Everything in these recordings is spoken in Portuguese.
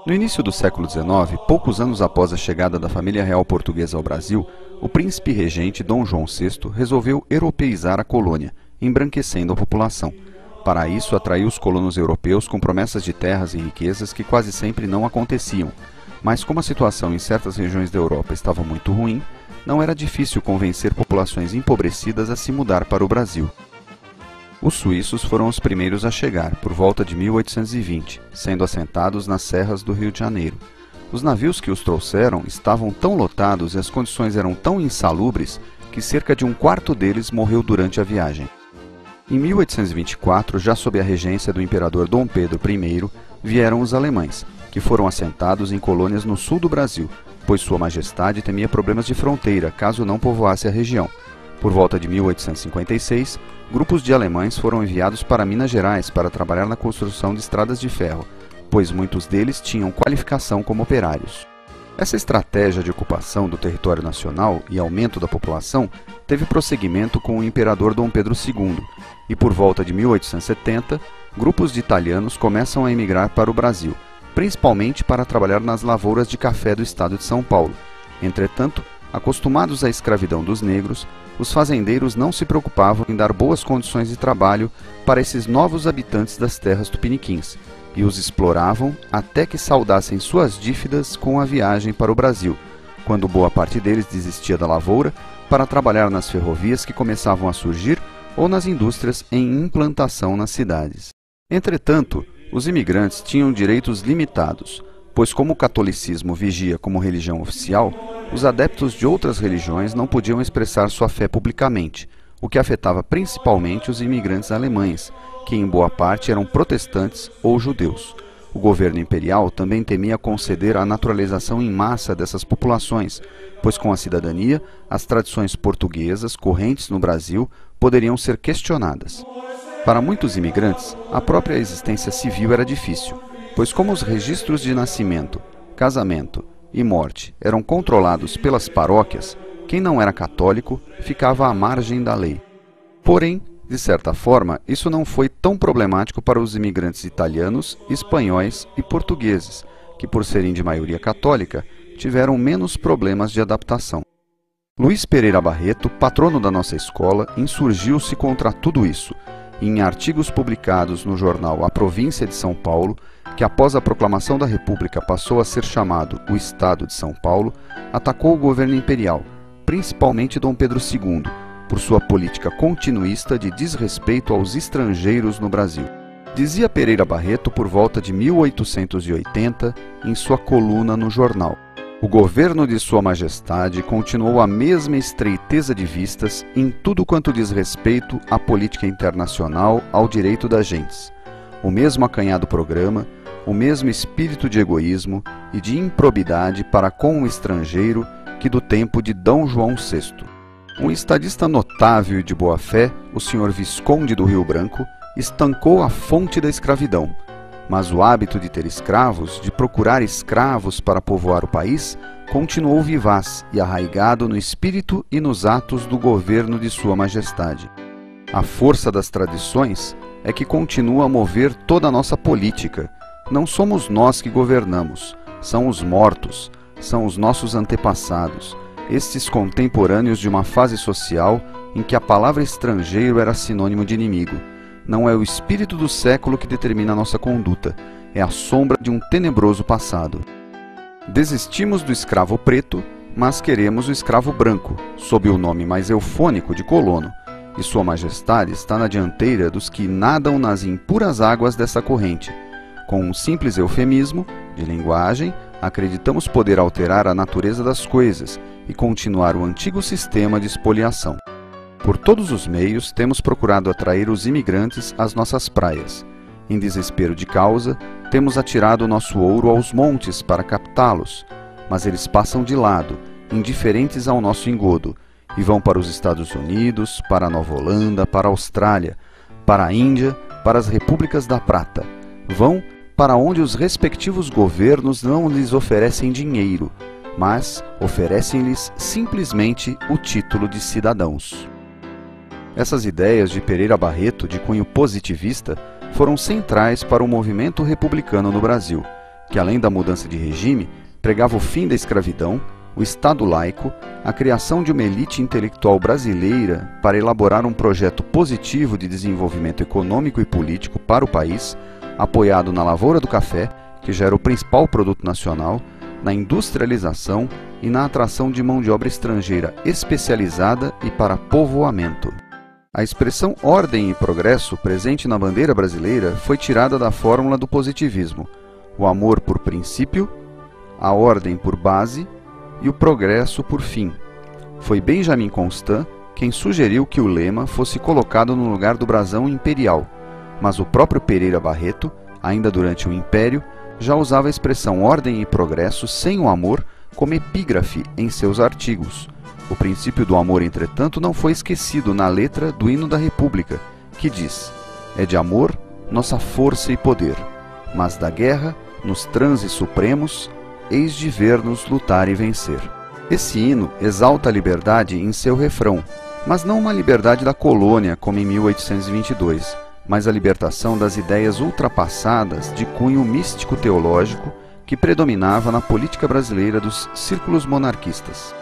No início do século XIX, poucos anos após a chegada da família real portuguesa ao Brasil, o príncipe regente Dom João VI resolveu europeizar a colônia, embranquecendo a população. Para isso, atraiu os colonos europeus com promessas de terras e riquezas que quase sempre não aconteciam. Mas como a situação em certas regiões da Europa estava muito ruim, não era difícil convencer populações empobrecidas a se mudar para o Brasil. Os suíços foram os primeiros a chegar, por volta de 1820, sendo assentados nas serras do Rio de Janeiro. Os navios que os trouxeram estavam tão lotados e as condições eram tão insalubres que cerca de um quarto deles morreu durante a viagem. Em 1824, já sob a regência do imperador Dom Pedro I, vieram os alemães, que foram assentados em colônias no sul do Brasil, pois Sua Majestade temia problemas de fronteira caso não povoasse a região. Por volta de 1856, grupos de alemães foram enviados para Minas Gerais para trabalhar na construção de estradas de ferro, pois muitos deles tinham qualificação como operários. Essa estratégia de ocupação do território nacional e aumento da população teve prosseguimento com o imperador Dom Pedro II, e por volta de 1870, grupos de italianos começam a emigrar para o Brasil, principalmente para trabalhar nas lavouras de café do estado de São Paulo. Entretanto, acostumados à escravidão dos negros, os fazendeiros não se preocupavam em dar boas condições de trabalho para esses novos habitantes das terras tupiniquins, e os exploravam até que saldassem suas dívidas com a viagem para o Brasil, quando boa parte deles desistia da lavoura para trabalhar nas ferrovias que começavam a surgir ou nas indústrias em implantação nas cidades. Entretanto, os imigrantes tinham direitos limitados, pois como o catolicismo vigia como religião oficial, os adeptos de outras religiões não podiam expressar sua fé publicamente, o que afetava principalmente os imigrantes alemães, que em boa parte eram protestantes ou judeus. O governo imperial também temia conceder a naturalização em massa dessas populações, pois com a cidadania, as tradições portuguesas correntes no Brasil poderiam ser questionadas. Para muitos imigrantes, a própria existência civil era difícil, pois como os registros de nascimento, casamento e morte eram controlados pelas paróquias, quem não era católico ficava à margem da lei. Porém, de certa forma, isso não foi tão problemático para os imigrantes italianos, espanhóis e portugueses, que por serem de maioria católica, tiveram menos problemas de adaptação. Luiz Pereira Barreto, patrono da nossa escola, insurgiu-se contra tudo isso, e em artigos publicados no jornal A Província de São Paulo, que após a proclamação da República passou a ser chamado o Estado de São Paulo, atacou o governo imperial, principalmente Dom Pedro II, por sua política continuista de desrespeito aos estrangeiros no Brasil. Dizia Pereira Barreto por volta de 1880 em sua coluna no jornal: o governo de Sua Majestade continuou a mesma estreiteza de vistas em tudo quanto diz respeito à política internacional, ao direito das gentes, o mesmo acanhado programa, o mesmo espírito de egoísmo e de improbidade para com o estrangeiro que do tempo de Dom João VI. Um estadista notável e de boa-fé, o senhor Visconde do Rio Branco, estancou a fonte da escravidão, mas o hábito de ter escravos, de procurar escravos para povoar o país, continuou vivaz e arraigado no espírito e nos atos do governo de Sua Majestade. A força das tradições é que continua a mover toda a nossa política. Não somos nós que governamos, são os mortos, são os nossos antepassados, estes contemporâneos de uma fase social em que a palavra estrangeiro era sinônimo de inimigo. Não é o espírito do século que determina a nossa conduta, é a sombra de um tenebroso passado. Desistimos do escravo preto, mas queremos o escravo branco, sob o nome mais eufônico de colono, e Sua Majestade está na dianteira dos que nadam nas impuras águas dessa corrente. Com um simples eufemismo de linguagem, acreditamos poder alterar a natureza das coisas e continuar o antigo sistema de expoliação. Por todos os meios, temos procurado atrair os imigrantes às nossas praias. Em desespero de causa, temos atirado o nosso ouro aos montes para captá-los, mas eles passam de lado, indiferentes ao nosso engodo, e vão para os Estados Unidos, para a Nova Holanda, para a Austrália, para a Índia, para as repúblicas da Prata. Vão para onde os respectivos governos não lhes oferecem dinheiro, mas oferecem-lhes simplesmente o título de cidadãos. Essas ideias de Pereira Barreto, de cunho positivista, foram centrais para o movimento republicano no Brasil, que além da mudança de regime, pregava o fim da escravidão, o Estado laico, a criação de uma elite intelectual brasileira para elaborar um projeto positivo de desenvolvimento econômico e político para o país, apoiado na lavoura do café, que já era o principal produto nacional, na industrialização e na atração de mão de obra estrangeira especializada e para povoamento. A expressão ordem e progresso presente na bandeira brasileira foi tirada da fórmula do positivismo: o amor por princípio, a ordem por base e o progresso por fim. Foi Benjamin Constant quem sugeriu que o lema fosse colocado no lugar do brasão imperial, mas o próprio Pereira Barreto, ainda durante o Império, já usava a expressão ordem e progresso sem o amor como epígrafe em seus artigos. O princípio do amor, entretanto, não foi esquecido na letra do Hino da República, que diz: é de amor nossa força e poder, mas da guerra, nos transes supremos, eis de ver-nos lutar e vencer. Esse hino exalta a liberdade em seu refrão, mas não uma liberdade da colônia, como em 1822, mas a libertação das ideias ultrapassadas de cunho místico-teológico que predominava na política brasileira dos círculos monarquistas.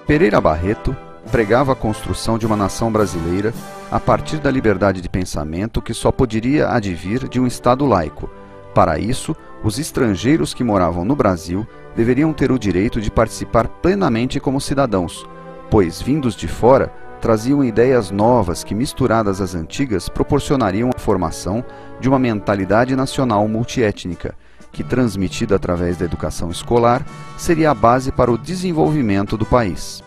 Pereira Barreto pregava a construção de uma nação brasileira a partir da liberdade de pensamento que só poderia advir de um Estado laico. Para isso, os estrangeiros que moravam no Brasil deveriam ter o direito de participar plenamente como cidadãos, pois, vindos de fora, traziam ideias novas que, misturadas às antigas, proporcionariam a formação de uma mentalidade nacional multiétnica, que, transmitida através da educação escolar, seria a base para o desenvolvimento do país.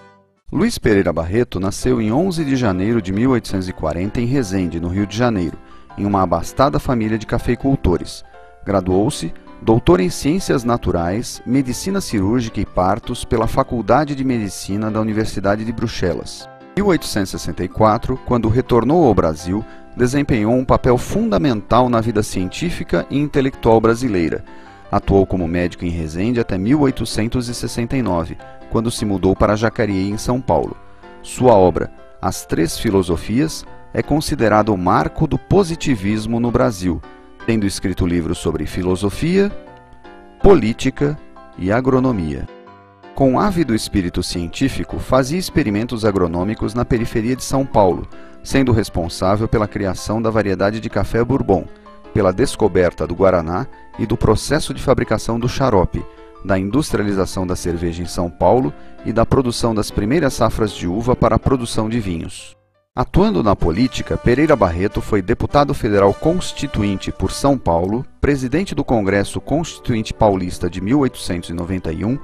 Luiz Pereira Barreto nasceu em 11 de janeiro de 1840 em Resende, no Rio de Janeiro, em uma abastada família de cafeicultores. Graduou-se doutor em Ciências Naturais, Medicina Cirúrgica e Partos pela Faculdade de Medicina da Universidade de Bruxelas. Em 1864, quando retornou ao Brasil, desempenhou um papel fundamental na vida científica e intelectual brasileira. Atuou como médico em Resende até 1869, quando se mudou para Jacareí, em São Paulo. Sua obra, As Três Filosofias, é considerada o marco do positivismo no Brasil, tendo escrito livros sobre filosofia, política e agronomia. Com ávido espírito científico, fazia experimentos agronômicos na periferia de São Paulo, sendo responsável pela criação da variedade de café Bourbon, pela descoberta do Guaraná e do processo de fabricação do xarope, da industrialização da cerveja em São Paulo e da produção das primeiras safras de uva para a produção de vinhos. Atuando na política, Pereira Barreto foi deputado federal constituinte por São Paulo, presidente do Congresso Constituinte Paulista de 1891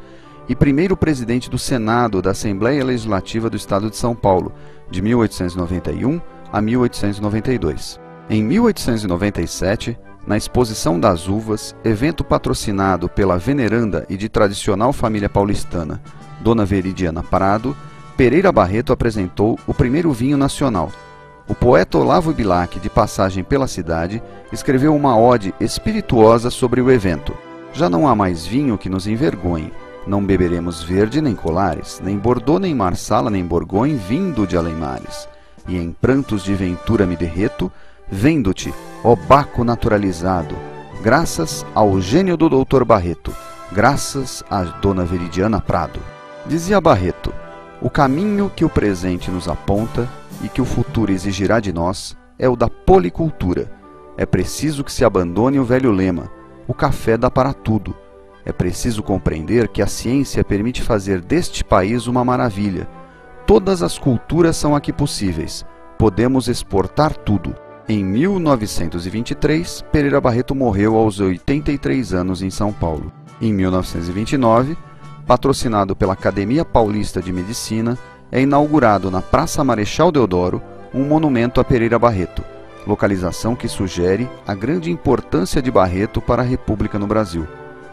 e primeiro presidente do Senado da Assembleia Legislativa do Estado de São Paulo, de 1891 a 1892. Em 1897, na Exposição das Uvas, evento patrocinado pela veneranda e de tradicional família paulistana, Dona Veridiana Prado, Pereira Barreto apresentou o primeiro vinho nacional. O poeta Olavo Bilac, de passagem pela cidade, escreveu uma ode espirituosa sobre o evento. Já não há mais vinho que nos envergonhe. Não beberemos verde nem colares, nem Bordeaux, nem Marsala, nem Borgonha, vindo de além mares. E em prantos de ventura me derreto, vendo-te, ó Baco naturalizado, graças ao gênio do Dr. Barreto, graças a Dona Veridiana Prado. Dizia Barreto: o caminho que o presente nos aponta e que o futuro exigirá de nós é o da policultura. É preciso que se abandone o velho lema: o café dá para tudo. É preciso compreender que a ciência permite fazer deste país uma maravilha. Todas as culturas são aqui possíveis. Podemos exportar tudo. Em 1923, Pereira Barreto morreu aos 83 anos em São Paulo. Em 1929, patrocinado pela Academia Paulista de Medicina, é inaugurado na Praça Marechal Deodoro um monumento a Pereira Barreto, localização que sugere a grande importância de Barreto para a República no Brasil.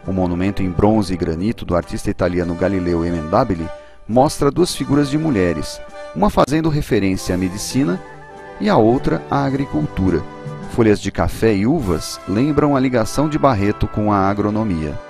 O monumento em bronze e granito do artista italiano Galileo Emendabili mostra duas figuras de mulheres, uma fazendo referência à medicina e a outra à agricultura. Folhas de café e uvas lembram a ligação de Barreto com a agronomia.